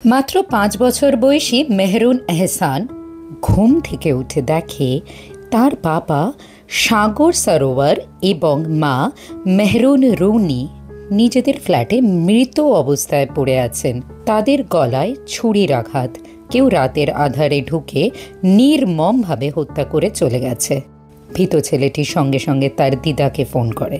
মাত্র ৫ বছর বয়সী মেহরুন এহসান ঘুম থেকে উঠে দেখে তার বাবা সাগর সরোয়ার এবং মা মেহরুন রুনি নিজেদের ফ্ল্যাটে মৃত অবস্থায় পড়ে আছেন। তাদের গলায় ছুরির আঘাত, কেউ রাতের আধারে ঢুকে নির্মমভাবে হত্যা করে চলে গেছে। ভীত ছেলেটি সঙ্গে সঙ্গে তার দিদাকে ফোন করে।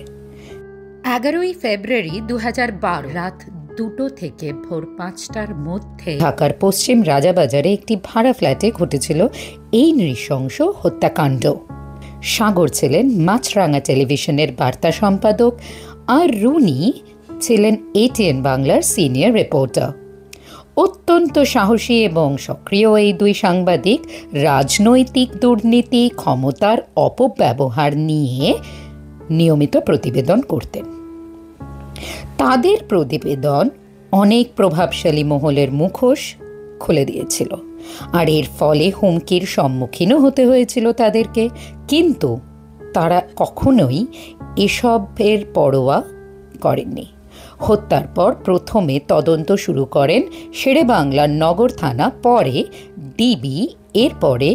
১১ই ফেব্রুয়ারি ২০১২ রাত ২টো থেকে ভোর ৫টার মধ্যে ঢাকার পশ্চিম রাজাবাজারে একটি ভাড়া ফ্ল্যাটে ঘটেছিল এই নৃশংস হত্যাকাণ্ড। সাগর ছিলেন মাছরাঙা টেলিভিশনের বার্তা সম্পাদক, আর রুনি ছিলেন এটিএন বাংলার সিনিয়র রিপোর্টার। অত্যন্ত সাহসী এবং সক্রিয় এই দুই সাংবাদিক রাজনৈতিক দুর্নীতি, ক্ষমতার অপব্যবহার নিয়ে নিয়মিত প্রতিবেদন করতেন। তাদের প্রতিবেদন অনেক প্রভাবশালী মহলের মুখোশ খুলে দিয়েছিল, আর এর ফলে হুমকির সম্মুখীনও হতে হয়েছিল তাদেরকে। কিন্তু তারা কখনোই এসবের পরোয়া করেননি। হত্যার পর প্রথমে তদন্ত শুরু করেন শেরেবাংলার নগর থানা, পরে ডিবি, এরপরে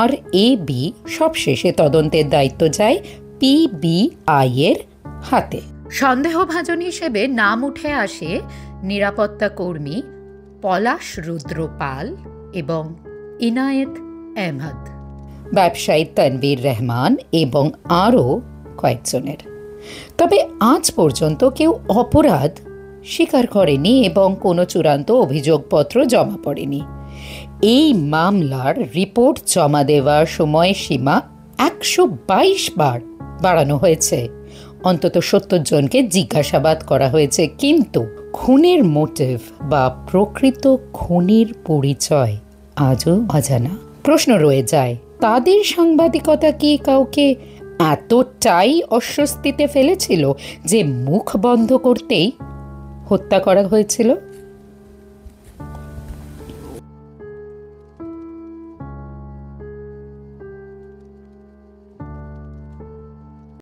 RAB, সবশেষে তদন্তের দায়িত্ব যায় PBI এর হাতে। সন্দেহভাজন হিসেবে নাম উঠে আসে নিরাপত্তা কর্মী পলাশ রুদ্র পাল এবং ইনায়েত আহমদ, ব্যবসায়ী তানভীর রহমান এবং আরও কয়েকজনের। তবে আজ পর্যন্ত কেউ অপরাধ স্বীকার করেনি এবং কোনো চূড়ান্ত অভিযোগপত্র জমা পড়েনি। এই মামলার রিপোর্ট জমা দেওয়ার সময়সীমা ১২২ বার বাড়ানো হয়েছে। অন্তত ৭০ জনকে জিজ্ঞাসাবাদ করা হয়েছে, কিন্তু খুনের মোটিভ বা প্রকৃত খুনির পরিচয় আজও অজানা। প্রশ্ন রয়ে যায়, তাদের সাংবাদিকতা কি কাউকে এতটাই অস্বস্তিতে ফেলেছিল যে মুখ বন্ধ করতেই হত্যা করা হয়েছিল?